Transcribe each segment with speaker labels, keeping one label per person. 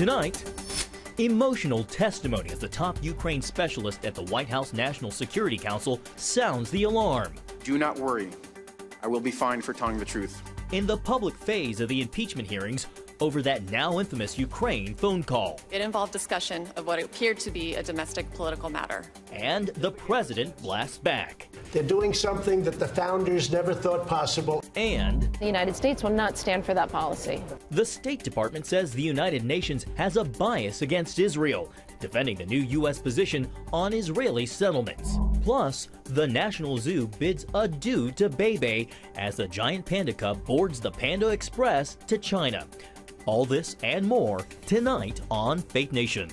Speaker 1: Tonight, emotional testimony as the top Ukraine specialist at the White House National Security Council sounds the alarm.
Speaker 2: Do not worry. I will be fine for telling the truth.
Speaker 1: In the public phase of the impeachment hearings over that now infamous Ukraine phone call.
Speaker 3: It involved discussion of what appeared to be a domestic political matter.
Speaker 1: And the president blasts back.
Speaker 4: They're doing something that the founders never thought possible.
Speaker 1: And
Speaker 5: the United States will not stand for that policy.
Speaker 1: The State Department says the United Nations has a bias against Israel, defending the new U.S. position on Israeli settlements. Plus, the National Zoo bids adieu to Bebe as the giant panda cub boards the Panda Express to China. All this and more tonight on Faith Nation.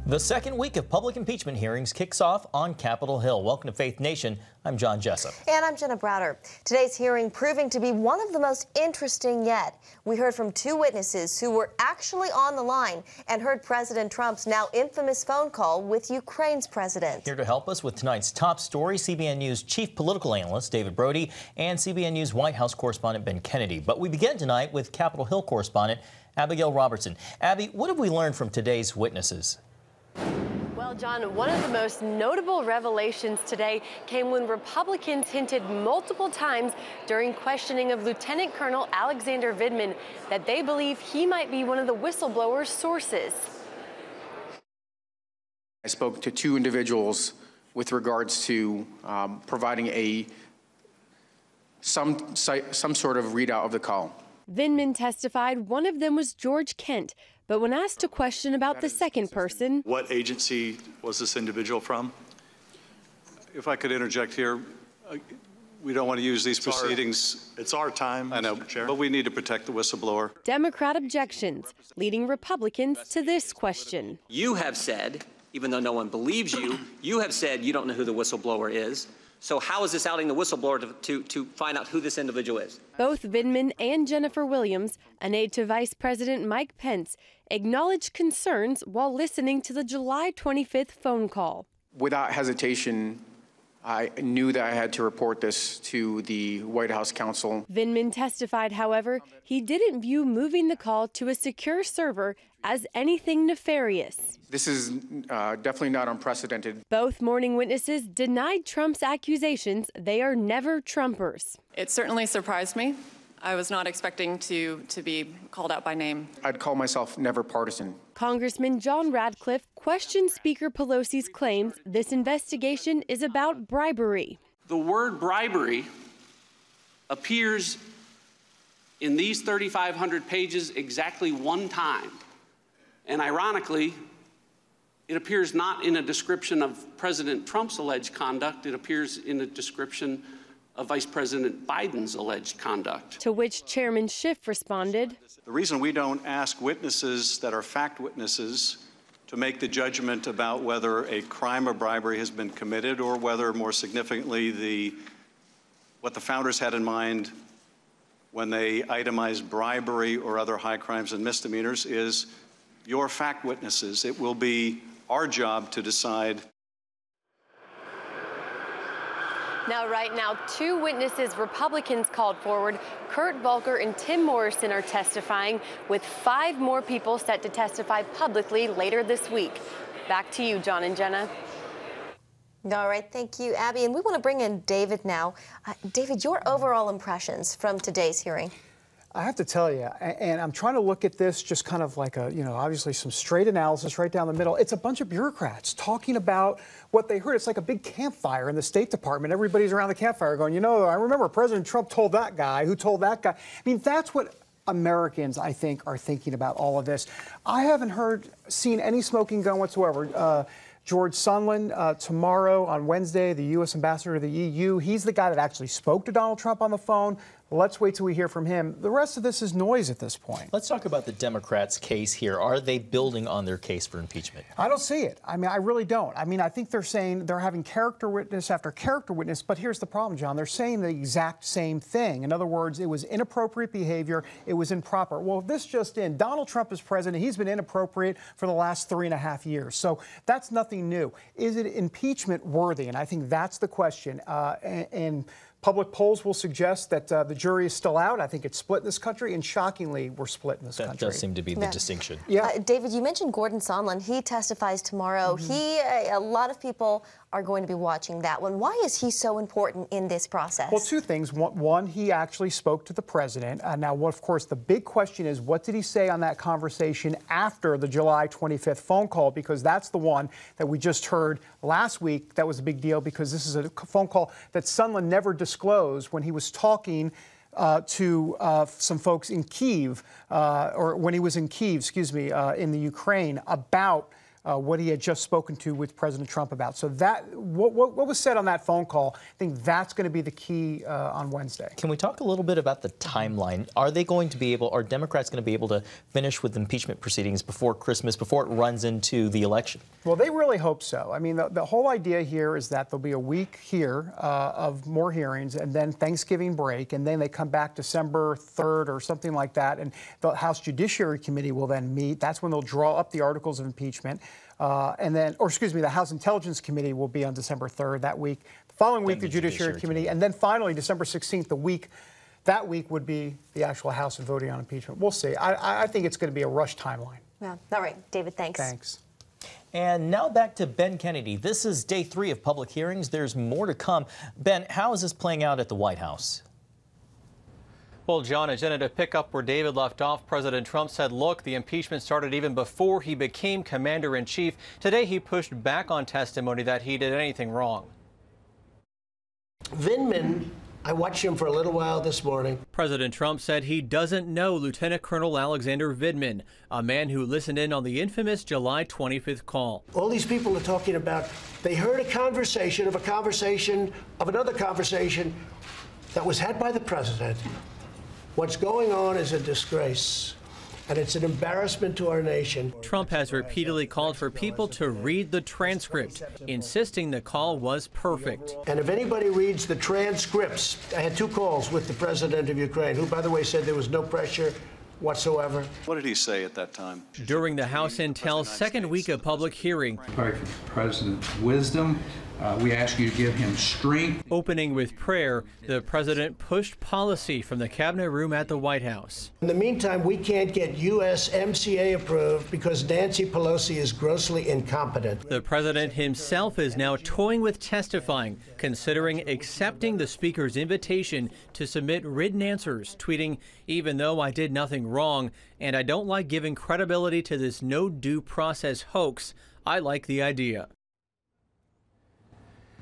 Speaker 1: The second week of public impeachment hearings kicks off on Capitol Hill. Welcome to Faith Nation. I'm John Jessup.
Speaker 6: And I'm Jenna Browder. Today's hearing proving to be one of the most interesting yet. We heard from two witnesses who were actually on the line and heard President Trump's now infamous phone call with Ukraine's president.
Speaker 1: Here to help us with tonight's top story, CBN News chief political analyst David Brody and CBN News White House correspondent Ben Kennedy. But we begin tonight with Capitol Hill correspondent Abigail Robertson. Abby, what have we learned from today's witnesses?
Speaker 7: Well, John, one of the most notable revelations today came when Republicans hinted multiple times during questioning of Lieutenant Colonel Alexander Vindman that they believe he might be one of the whistleblower's sources.
Speaker 2: I spoke to two individuals with regards to providing some sort of readout of the call.
Speaker 7: Vindman testified one of them was George Kent, but when asked a question about the second person...
Speaker 8: What agency was this individual from? If I could interject here, we don't want to use these proceedings. It's our time, I know, Mr. Chair, but we need to protect the whistleblower.
Speaker 7: Democrat objections, leading Republicans to this question.
Speaker 9: You have said, even though no one believes you, you have said you don't know who the whistleblower is. So how is this outing the whistleblower to find out who this individual is?
Speaker 7: Both Vindman and Jennifer Williams, an aide to Vice President Mike Pence, acknowledged concerns while listening to the July 25th phone call.
Speaker 2: Without hesitation, I knew that I had to report this to the White House counsel.
Speaker 7: Vindman testified, however, he didn't view moving the call to a secure server as anything nefarious.
Speaker 2: This is definitely not unprecedented.
Speaker 7: Both morning witnesses denied Trump's accusations. They are never Trumpers.
Speaker 3: It certainly surprised me. I was not expecting to be called out by name.
Speaker 2: I'd call myself never partisan.
Speaker 7: Congressman John Radcliffe questioned Speaker Pelosi's claims this investigation is about bribery.
Speaker 10: The word bribery appears in these 3,500 pages exactly one time. And ironically, it appears not in a description of President Trump's alleged conduct. It appears in a description of Vice President Biden's alleged conduct.
Speaker 7: To which Chairman Schiff responded,
Speaker 8: the reason we don't ask witnesses that are fact witnesses to make the judgment about whether a crime or bribery has been committed or whether, more significantly, what the founders had in mind when they itemized bribery or other high crimes and misdemeanors is your fact witnesses. It will be our job to decide.
Speaker 7: Now, right now, two witnesses Republicans called forward, Kurt Volker and Tim Morrison, are testifying, with 5 more people set to testify publicly later this week. Back to you, John and Jenna.
Speaker 6: All right, thank you, Abby. And we want to bring in David now. David, your overall impressions from today's hearing?
Speaker 11: I have to tell you, and I'm trying to look at this just kind of like obviously some straight analysis right down the middle. It's a bunch of bureaucrats talking about what they heard. It's like a big campfire in the State Department. Everybody's around the campfire going, I remember President Trump told that guy who told that guy. I mean, that's what Americans, I think, are thinking about all of this. I haven't seen any smoking gun whatsoever. George Sondland, tomorrow on Wednesday, the U.S. ambassador to the EU, he's the guy that actually spoke to Donald Trump on the phone. Let's wait till we hear from him. The rest of this is noise at this point.
Speaker 1: Let's talk about the Democrats' case here. Are they building on their case for impeachment?
Speaker 11: I don't see it. I mean, I really don't. I mean, I think they're saying they're having character witness after character witness, but here's the problem, John. They're saying the exact same thing. In other words, it was inappropriate behavior. It was improper. Well, this just in. Donald Trump is president. He's been inappropriate for the last 3.5 years. So that's nothing new. Is it impeachment worthy? And I think that's the question. And public polls will suggest that the jury is still out. I think it's split in this country, and shockingly, we're split in this country.
Speaker 1: That does seem to be the distinction.
Speaker 11: Yeah.
Speaker 6: David, you mentioned Gordon Sondland. He testifies tomorrow. A lot of people are going to be watching that one. Why is he so important in this process?
Speaker 11: Well, two things. One, he actually spoke to the president. Now, of course, the big question is, what did he say on that conversation after the July 25th phone call? Because that's the one that we just heard last week. That was a big deal because this is a phone call that Sondland never disclosed when he was talking to some folks in Kyiv, or when he was in Kyiv, excuse me, in the Ukraine, about what he had just spoken to with President Trump about. So that what was said on that phone call, I think that's going to be the key on Wednesday.
Speaker 1: Can we talk a little bit about the timeline? Are they going to be able, are Democrats going to be able to finish with impeachment proceedings before Christmas, before it runs into the election?
Speaker 11: Well, they really hope so. I mean, the whole idea here is that there'll be a week here of more hearings, and then Thanksgiving break, and then they come back December 3rd or something like that, and the House Judiciary Committee will then meet. That's when they'll draw up the articles of impeachment. And then, or excuse me, the House Intelligence Committee will be on December 3rd that week. The following week, the Judiciary Committee. And then finally, December 16th, that week would be the actual House voting on impeachment. We'll see. I think it's going to be a rush timeline.
Speaker 6: Yeah. All right, David, thanks.
Speaker 11: Thanks.
Speaker 1: And now back to Ben Kennedy. This is day 3 of public hearings. There's more to come. Ben, how is this playing out at the White House?
Speaker 12: Well, John, agenda to pick up where David left off. President Trump said, look, the impeachment started even before he became commander-in-chief. Today, he pushed back on testimony that he did anything wrong.
Speaker 4: Vindman, I watched him for a little while this morning.
Speaker 12: President Trump said he doesn't know Lieutenant Colonel Alexander Vindman, a man who listened in on the infamous July 25th call.
Speaker 4: All these people are talking about, they heard a conversation of another conversation that was had by the president. What's going on is a disgrace, and it's an embarrassment to our nation.
Speaker 12: Trump has repeatedly called for people to read the transcript, insisting the call was perfect.
Speaker 4: And if anybody reads the transcripts, I had 2 calls with the president of Ukraine, who, by the way, said there was no pressure whatsoever.
Speaker 8: What did he say at that time?
Speaker 12: During the House Intel's second week of public hearing,
Speaker 13: pray for the president's wisdom. We ask you to give him strength.
Speaker 12: Opening with prayer, the president pushed policy from the cabinet room at the White House.
Speaker 4: In the meantime, we can't get USMCA approved because Nancy Pelosi is grossly incompetent.
Speaker 12: The president himself is now toying with testifying, considering accepting the speaker's invitation to submit written answers, tweeting, even though I did nothing wrong, and I don't like giving credibility to this no due process hoax, I like the idea.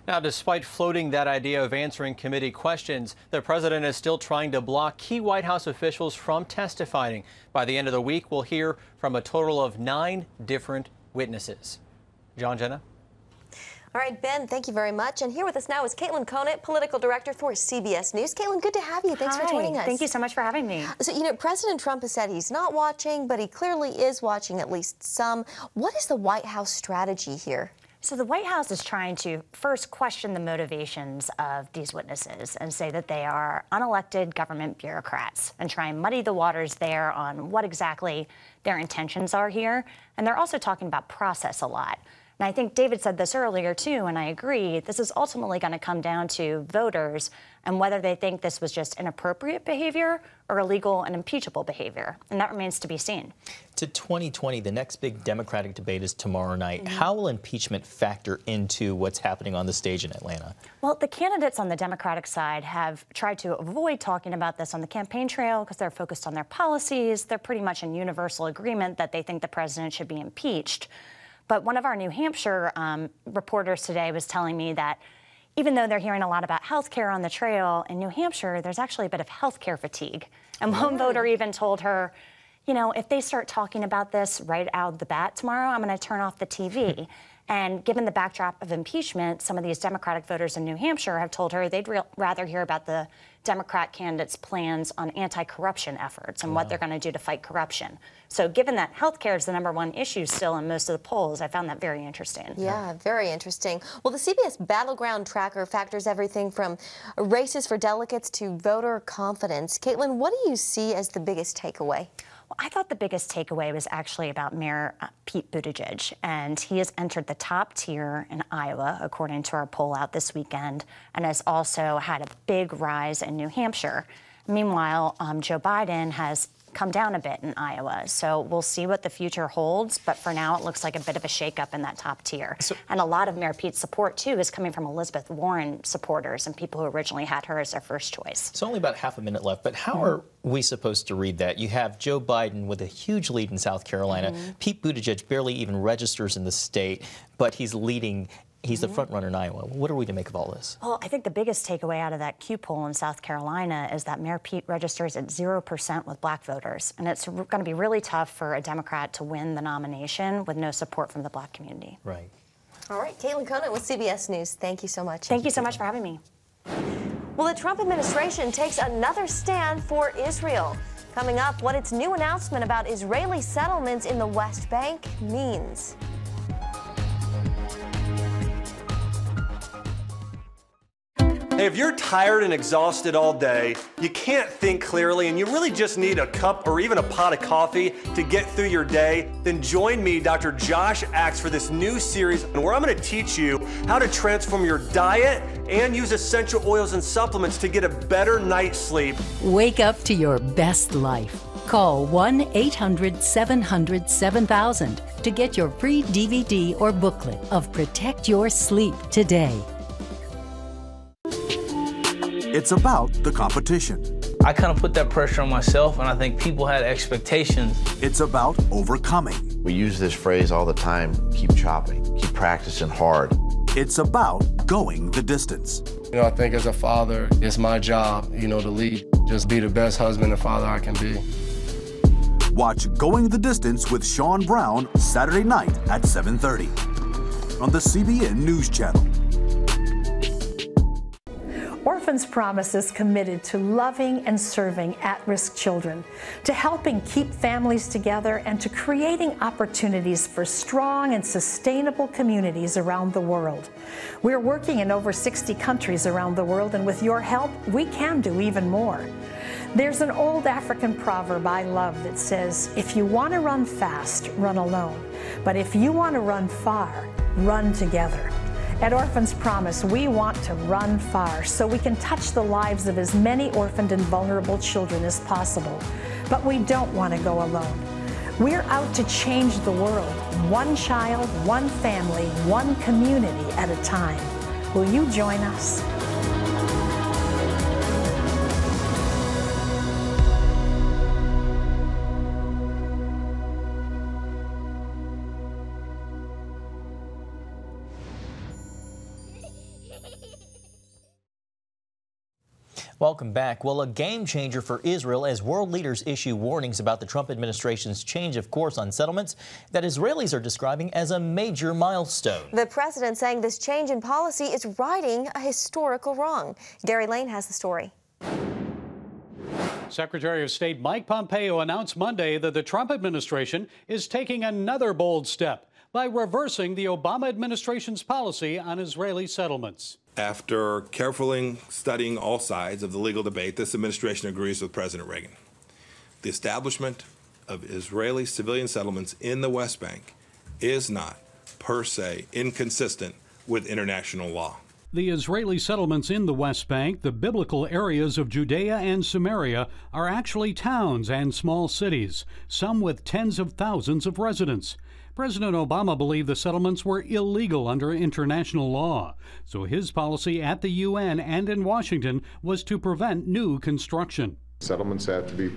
Speaker 12: Now, despite floating that idea of answering committee questions, the president is still trying to block key White House officials from testifying. By the end of the week, we'll hear from a total of 9 different witnesses. John, Jenna?
Speaker 6: All right, Ben, thank you very much. And here with us now is Conant, political director for CBS News. Caitlin, good to have you. Thanks for joining us.
Speaker 14: Thank you so much for having me.
Speaker 6: So, President Trump has said he's not watching, but he clearly is watching at least some. What is the White House strategy here?
Speaker 14: So the White House is trying to first question the motivations of these witnesses and say that they are unelected government bureaucrats and try and muddy the waters there on what exactly their intentions are here. And they're also talking about process a lot. And I think David said this earlier, too, and I agree. This is ultimately going to come down to voters and whether they think this was just inappropriate behavior or illegal and impeachable behavior. And that remains to be seen.
Speaker 1: To 2020, the next big Democratic debate is tomorrow night. How will impeachment factor into what's happening on the stage in Atlanta?
Speaker 14: Well, the candidates on the Democratic side have tried to avoid talking about this on the campaign trail because they're focused on their policies. They're pretty much in universal agreement that they think the president should be impeached. But one of our New Hampshire reporters today was telling me that even though they're hearing a lot about health care on the trail, in New Hampshire, there's actually a bit of health care fatigue. And one voter even told her, if they start talking about this right out of the bat tomorrow, I'm going to turn off the TV. And given the backdrop of impeachment, some of these Democratic voters in New Hampshire have told her they'd rather hear about the Democrat candidates' plans on anti-corruption efforts and what they're going to do to fight corruption. So given that healthcare is the #1 issue still in most of the polls, I found that very interesting.
Speaker 6: Yeah, very interesting. Well, the CBS Battleground Tracker factors everything from races for delegates to voter confidence. Caitlin, what do you see as the biggest takeaway?
Speaker 14: Well, I thought the biggest takeaway was actually about Mayor Pete Buttigieg, and he has entered the top tier in Iowa, according to our poll out this weekend, and has also had a big rise in New Hampshire. Meanwhile, Joe Biden has come down a bit in Iowa, so we'll see what the future holds, but for now it looks like a bit of a shakeup in that top tier. And a lot of Mayor Pete's support, too, is coming from Elizabeth Warren supporters and people who originally had her as their first choice.
Speaker 1: It's only about half a minute left, but how are we supposed to read that? You have Joe Biden with a huge lead in South Carolina. Pete Buttigieg barely even registers in the state, but he's leading. He's the front runner in Iowa. What are we to make of all this?
Speaker 14: Well, I think the biggest takeaway out of that Q poll in South Carolina is that Mayor Pete registers at 0% with black voters. And it's going to be really tough for a Democrat to win the nomination with no support from the black community.
Speaker 1: Right.
Speaker 6: All right, Caitlin Conant with CBS News. Thank you so much.
Speaker 14: Thank you so much for having me.
Speaker 6: Well, the Trump administration takes another stand for Israel. Coming up, what its new announcement about Israeli settlements in the West Bank means.
Speaker 15: Hey, if you're tired and exhausted all day, you can't think clearly, and you really just need a cup or even a pot of coffee to get through your day, then join me, Dr. Josh Axe, for this new series where I'm going to teach you how to transform your diet and use essential oils and supplements to get a better night's sleep.
Speaker 16: Wake up to your best life. Call 1-800-700-7000 to get your free DVD or booklet of Protect Your Sleep today.
Speaker 17: It's about the competition.
Speaker 18: I kind of put that pressure on myself, and I think people had expectations.
Speaker 17: It's about overcoming.
Speaker 19: We use this phrase all the time, keep chopping, keep practicing hard.
Speaker 17: It's about going the distance.
Speaker 20: I think as a father, it's my job, to lead. Just be the best husband and father I can be.
Speaker 17: Watch Going the Distance with Sean Brown Saturday night at 7:30 on the CBN News Channel.
Speaker 21: Orphans Promise is committed to loving and serving at-risk children, to helping keep families together, and to creating opportunities for strong and sustainable communities around the world. We're working in over 60 countries around the world, and with your help, we can do even more. There's an old African proverb I love that says, if you want to run fast, run alone. But if you want to run far, run together. At Orphans Promise, we want to run far so we can touch the lives of as many orphaned and vulnerable children as possible. But we don't want to go alone. We're out to change the world, one child, one family, one community at a time. Will you join us?
Speaker 1: Welcome back. Well, a game changer for Israel as world leaders issue warnings about the Trump administration's change of course on settlements that Israelis are describing as a major milestone.
Speaker 6: The president saying this change in policy is righting a historical wrong. Gary Lane has the story.
Speaker 22: Secretary of State Mike Pompeo announced Monday that the Trump administration is taking another bold step by reversing the Obama administration's policy on Israeli settlements.
Speaker 23: After carefully studying all sides of the legal debate, this administration agrees with President Reagan. The establishment of Israeli civilian settlements in the West Bank is not, per se, inconsistent with international law.
Speaker 22: The Israeli settlements in the West Bank, the biblical areas of Judea and Samaria, are actually towns and small cities, some with tens of thousands of residents. President Obama believed the settlements were illegal under international law, so his policy at the UN and in Washington was to prevent new construction.
Speaker 24: Settlements have to be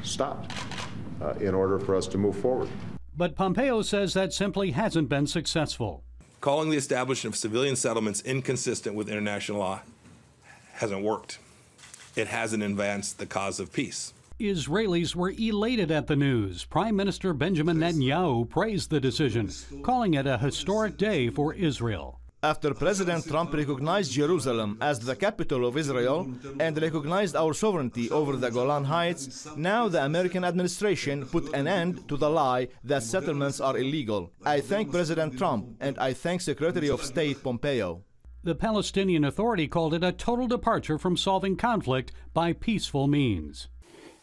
Speaker 24: stopped in order for us to move forward.
Speaker 22: But Pompeo says that simply hasn't been successful.
Speaker 23: Calling the establishment of civilian settlements inconsistent with international law hasn't worked. It hasn't advanced the cause of peace.
Speaker 22: Israelis were elated at the news. Prime Minister Benjamin Netanyahu praised the decision, calling it a historic day for Israel.
Speaker 2: After President Trump recognized Jerusalem as the capital of Israel and recognized our sovereignty over the Golan Heights, now the American administration put an end to the lie that settlements are illegal. I thank President Trump and I thank Secretary of State Pompeo.
Speaker 22: The Palestinian Authority called it a total departure from solving conflict by peaceful means.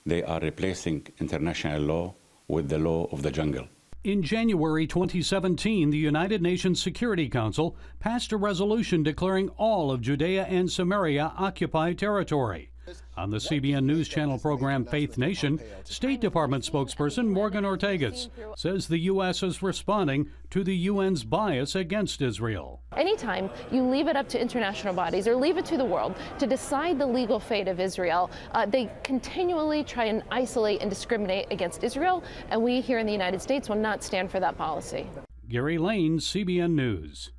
Speaker 3: They are replacing international law with the law of the jungle.
Speaker 22: In January 2017, the United Nations Security Council passed a resolution declaring all of Judea and Samaria occupied territory. On the CBN News Channel program Faith Nation, State Department spokesperson Morgan Ortagus says the U.S. is responding to the UN's bias against Israel.
Speaker 5: Anytime you leave it up to international bodies or leave it to the world to decide the legal fate of Israel, they continually try and isolate and discriminate against Israel, and we here in the United States will not stand for that policy.
Speaker 22: Gary Lane, CBN News.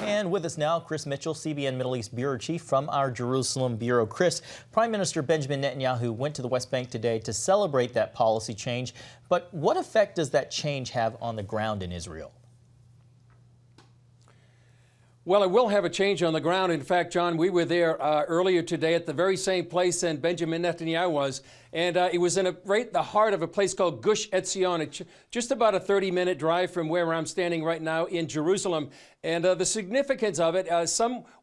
Speaker 1: And with us now, Chris Mitchell, CBN Middle East Bureau Chief from our Jerusalem Bureau. Chris, Prime Minister Benjamin Netanyahu went to the West Bank today to celebrate that policy change. But what effect does that change have on the ground in Israel?
Speaker 9: Well, it will have a change on the ground. In fact, John, we were there earlier today at the very same place that Benjamin Netanyahu was. And it was in right the heart of a place called Gush Etzion. It's just about a 30-minute drive from where I'm standing right now in Jerusalem. And the significance of it,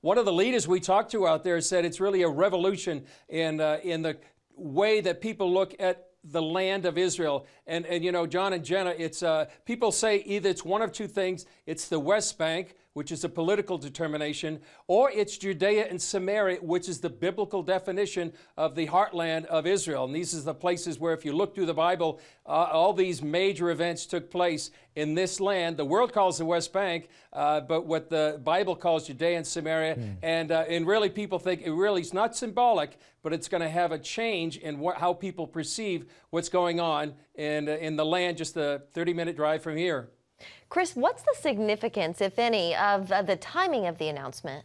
Speaker 9: one of the leaders we talked to out there said it's really a revolution in the way that people look at the land of Israel. And you know, John and Jenna, it's people say either it's one of two things. It's the West Bank, which is a political determination, or it's Judea and Samaria, which is the biblical definition of the heartland of Israel. And these are the places where, if you look through the Bible, all these major events took place in this land. The world calls the West Bank, but what the Bible calls Judea and Samaria. And really people think it really is not symbolic, but it's going to have a change in how people perceive what's going on in the land just a 30-minute drive from here.
Speaker 6: Chris, what's the significance, if any, of the timing of the announcement?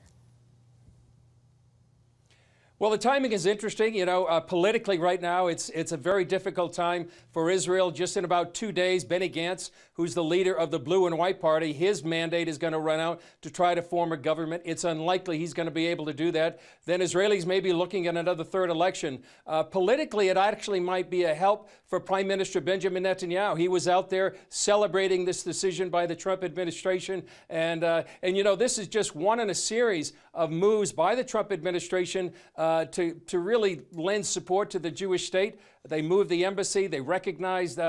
Speaker 9: Well, the timing is interesting. You know, politically right now, it's a very difficult time for Israel. Just in about 2 days, Benny Gantz, who's the leader of the Blue and White Party, his mandate is going to run out to try to form a government. It's unlikely he's going to be able to do that. Then Israelis may be looking at another third election. Politically, it actually might be a help for Prime Minister Benjamin Netanyahu. He was out there celebrating this decision by the Trump administration. And you know, this is just one in a series of moves by the Trump administration to really lend support to the Jewish state. They moved the embassy. They recognized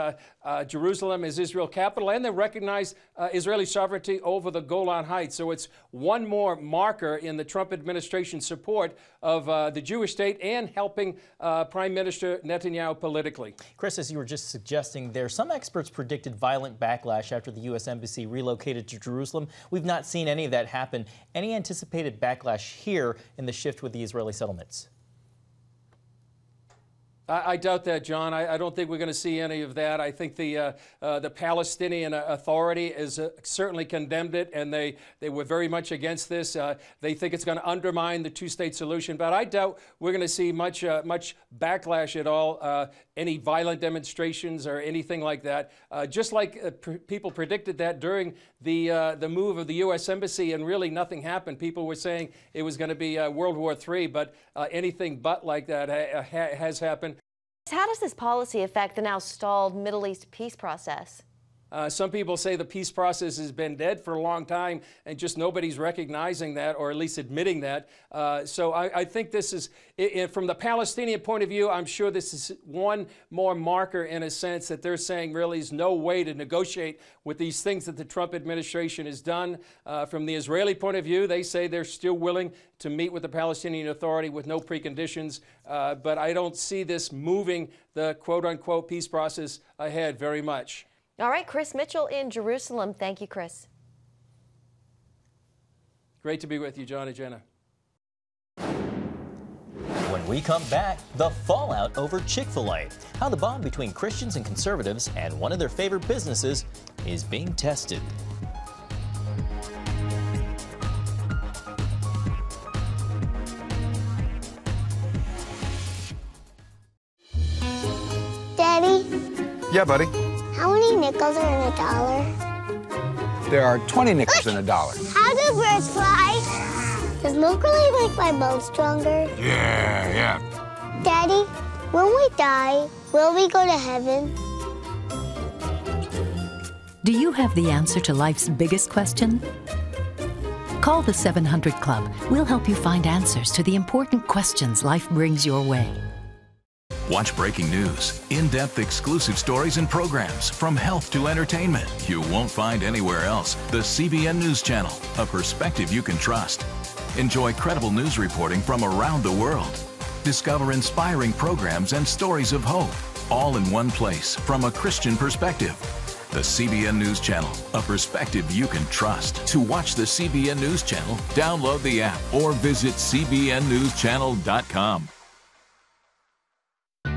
Speaker 9: Jerusalem as Israel's capital, and they recognized Israeli sovereignty over the Golan Heights. So it's one more marker in the Trump administration's support of the Jewish state and helping Prime Minister Netanyahu politically.
Speaker 1: Chris, as you were just suggesting there, some experts predicted violent backlash after the U.S. Embassy relocated to Jerusalem. We've not seen any of that happen. Any anticipated backlash here in the shift with the Israeli settlements?
Speaker 9: I doubt that, John. I don't think we're going to see any of that. I think the Palestinian Authority is certainly condemned it, and they were very much against this. They think it's going to undermine the two-state solution. But I doubt we're going to see much backlash at all, any violent demonstrations or anything like that. Just like people predicted that during the move of the U.S. Embassy, and really nothing happened. People were saying it was going to be World War III, but anything but like that has happened.
Speaker 6: How does this policy affect the now stalled Middle East peace process?
Speaker 9: Some people say the peace process has been dead for a long time and just nobody's recognizing that, or at least admitting that. So I think this is, from the Palestinian point of view, I'm sure this is one more marker in a sense that they're saying really is no way to negotiate with these things that the Trump administration has done. From the Israeli point of view, they say they're still willing to meet with the Palestinian Authority with no preconditions. But I don't see this moving the quote-unquote peace process ahead very much.
Speaker 6: All right, Chris Mitchell in Jerusalem. Thank you, Chris.
Speaker 9: Great to be with you, John and Jenna.
Speaker 1: When we come back, the fallout over Chick-fil-A. How the bond between Christians and conservatives and one of their favorite businesses is being tested.
Speaker 7: Yeah, buddy.
Speaker 8: How many nickels are in a dollar?
Speaker 7: There are 20 nickels in a dollar.
Speaker 8: How do birds fly? Does milk really make my bones stronger?
Speaker 7: Yeah.
Speaker 8: Daddy, when we die, will we go to heaven?
Speaker 16: Do you have the answer to life's biggest question? Call the 700 Club. We'll help you find answers to the important questions life brings your way.
Speaker 10: Watch breaking news, in-depth exclusive stories and programs from health to entertainment you won't find anywhere else. The CBN News Channel, a perspective you can trust. Enjoy credible news reporting from around the world. Discover inspiring programs and stories of hope, all in one place from a Christian perspective. The CBN News Channel, a perspective you can trust. To watch the CBN News Channel, download the app or visit cbnnewschannel.com.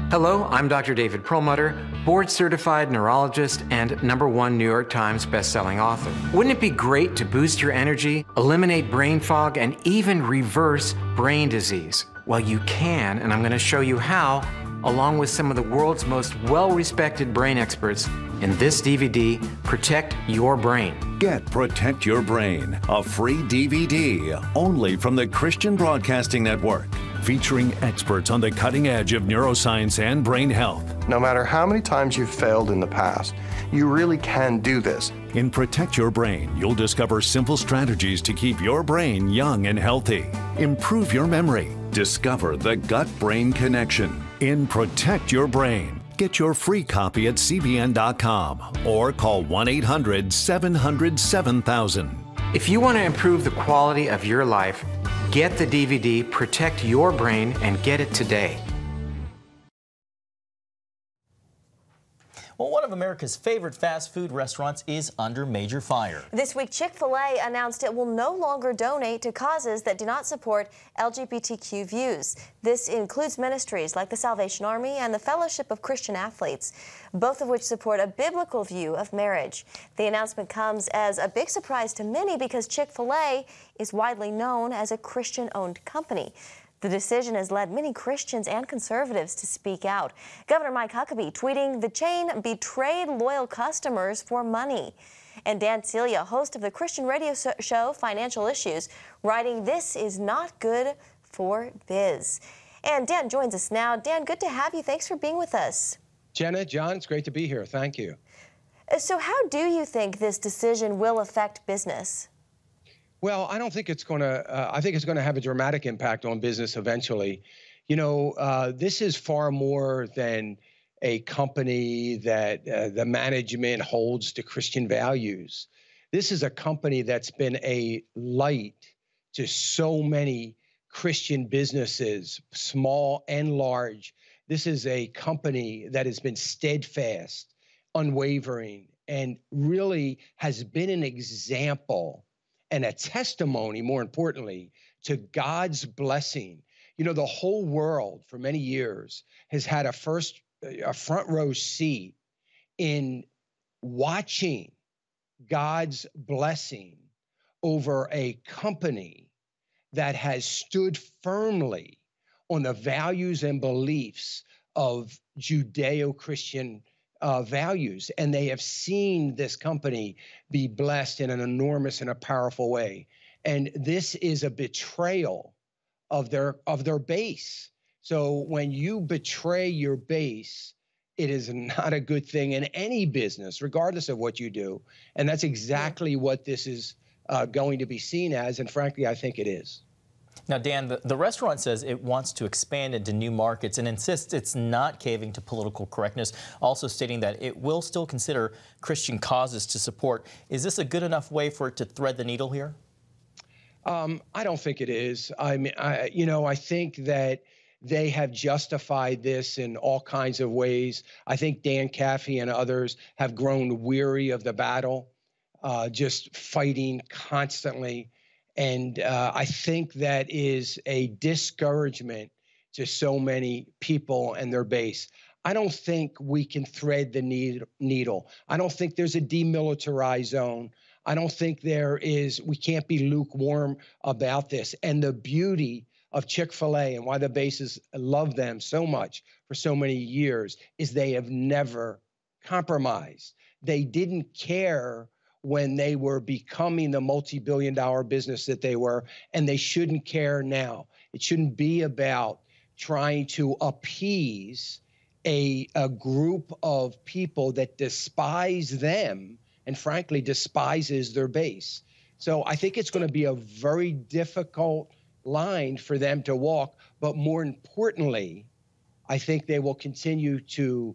Speaker 11: Hello, I'm Dr. David Perlmutter, board-certified neurologist and #1 New York Times bestselling author. Wouldn't it be great to boost your energy, eliminate brain fog, and even reverse brain disease? Well, you can, and I'm going to show you how, along with some of the world's most well-respected brain experts in this DVD, Protect Your Brain.
Speaker 25: Get Protect Your Brain, a free DVD only from the Christian Broadcasting Network, featuring experts on the cutting edge of neuroscience and brain health.
Speaker 26: No matter how many times you've failed in the past, you really can do this.
Speaker 25: In Protect Your Brain, you'll discover simple strategies to keep your brain young and healthy. Improve your memory. Discover the gut-brain connection. In Protect Your Brain. Get your free copy at cbn.com or call 1-800-700-7000.
Speaker 11: If you want to improve the quality of your life, get the DVD Protect Your Brain and get it today.
Speaker 1: Well, one of America's favorite fast food restaurants is under major fire.
Speaker 6: This week, ChickfilA announced it will no longer donate to causes that do not support LGBTQ views. This includes ministries like the Salvation Army and the Fellowship of Christian Athletes, both of which support a biblical view of marriage. The announcement comes as a big surprise to many because Chick-fil-A is widely known as a Christian-owned company. The decision has led many Christians and conservatives to speak out. Governor Mike Huckabee tweeting the chain betrayed loyal customers for money. And Dan Celia, host of the Christian radio show Financial Issues, writing, "This is not good for biz." And Dan joins us now. Dan, good to have you. Thanks for being with us.
Speaker 27: Jenna, John, it's great to be here. Thank you.
Speaker 6: So how do you think this decision will affect business?
Speaker 27: Well, I don't think it's going to, I think it's going to have a dramatic impact on business eventually. You know, this is far more than a company that the management holds to Christian values. This is a company that's been a light to so many Christian businesses, small and large. This is a company that has been steadfast, unwavering, and really has been an example and a testimony, more importantly, to God's blessing. You know, the whole world for many years has had a front row seat in watching God's blessing over a company that has stood firmly on the values and beliefs of Judeo-Christian values, and they have seen this company be blessed in an enormous and a powerful way. And this is a betrayal of their base. So when you betray your base, it is not a good thing in any business, regardless of what you do. And that's exactly what this is going to be seen as, and frankly, I think it is.
Speaker 1: Now, Dan, the restaurant says it wants to expand into new markets and insists it's not caving to political correctness, also stating that it will still consider Christian causes to support. Is this a good enough way for it to thread the needle here?
Speaker 27: I don't think it is. I mean, I think that they have justified this in all kinds of ways. I think Dan Caffey and others have grown weary of the battle, just fighting constantly. And I think that is a discouragement to so many people and their base. I don't think we can thread the needle. I don't think there's a demilitarized zone. I don't think we can't be lukewarm about this. And the beauty of Chick-fil-A and why the bases love them so much for so many years is they have never compromised. They didn't care when they were becoming the multi-billion-dollar business that they were, and they shouldn't care now. It shouldn't be about trying to appease a group of people that despise them and frankly despises their base. So I think it's going to be a very difficult line for them to walk, but more importantly, I think they will continue to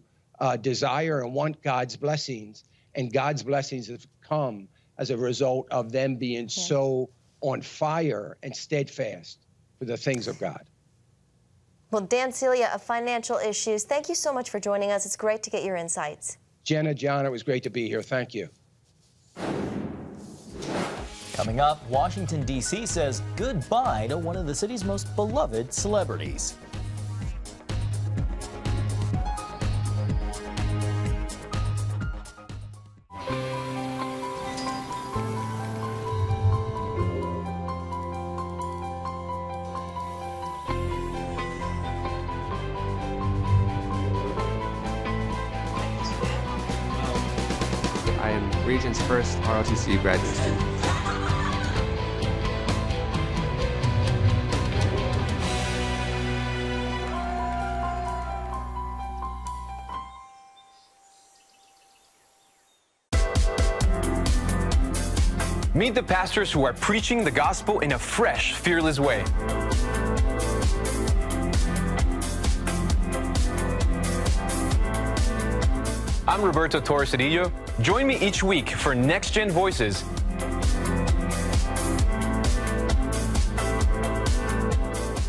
Speaker 27: desire and want God's blessings, and God's blessings have come as a result of them being so on fire and steadfast for the things of God.
Speaker 6: Well, Dan Celia of Financial Issues, thank you so much for joining us. It's great to get your insights.
Speaker 27: Jenna, John, it was great to be here. Thank you.
Speaker 1: Coming up, Washington, D.C. says goodbye to one of the city's most beloved celebrities.
Speaker 4: I am Region's first ROTC graduate student.
Speaker 12: Meet the pastors who are preaching the gospel in a fresh, fearless way. I'm Roberto Torres-Cedillo. Join me each week for Next Gen Voices.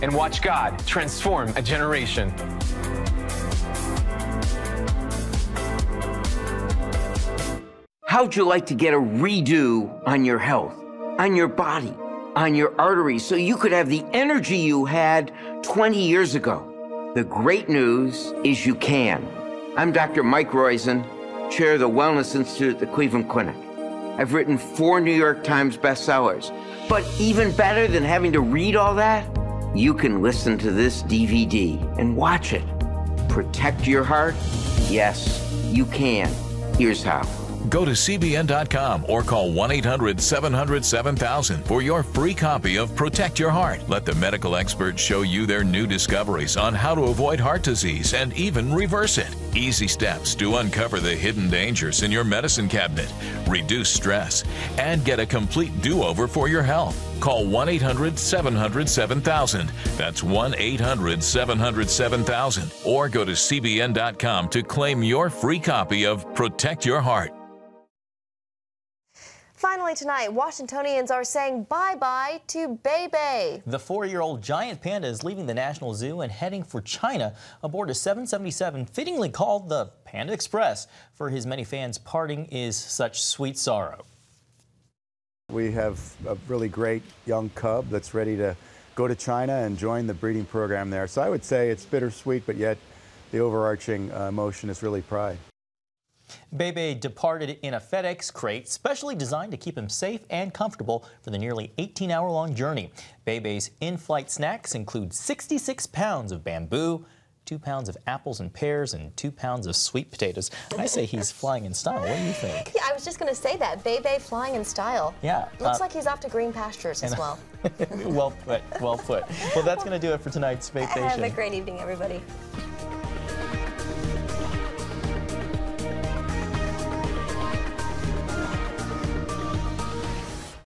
Speaker 12: And watch God transform a generation.
Speaker 13: How'd you like to get a redo on your health, on your body, on your arteries, so you could have the energy you had 20 years ago? The great news is you can. I'm Dr. Mike Roizen, chair of the Wellness Institute at the Cleveland Clinic. I've written 4 New York Times bestsellers. But even better than having to read all that, you can listen to this DVD and watch it. Protect your heart? Yes, you can. Here's how.
Speaker 10: Go to CBN.com or call 1-800-700-7000 for your free copy of Protect Your Heart. Let the medical experts show you their new discoveries on how to avoid heart disease and even reverse it. Easy steps to uncover the hidden dangers in your medicine cabinet, reduce stress, and get a complete do-over for your health. Call 1-800-700-7000. That's 1-800-700-7000. Or go to CBN.com to claim your free copy of Protect Your Heart.
Speaker 6: Finally tonight, Washingtonians are saying bye-bye to Bebe.
Speaker 1: The 4-year-old giant panda is leaving the National Zoo and heading for China aboard a 777 fittingly called the Panda Express. For his many fans, parting is such sweet sorrow.
Speaker 14: We have a really great young cub that's ready to go to China and join the breeding program there. So I would say it's bittersweet, but yet the overarching emotion is really pride.
Speaker 1: Bebe departed in a FedEx crate specially designed to keep him safe and comfortable for the nearly 18-hour-long journey. Bebe's in-flight snacks include 66 pounds of bamboo, 2 pounds of apples and pears, and 2 pounds of sweet potatoes. I say he's flying in style. What do you think?
Speaker 6: Yeah, I was just going to say that. Bebe flying in style.
Speaker 1: Yeah.
Speaker 6: Looks like he's off to green pastures as well.
Speaker 1: Well put, well put. Well, that's going to do it for tonight's Faith Nation.
Speaker 6: Have a great evening, everybody.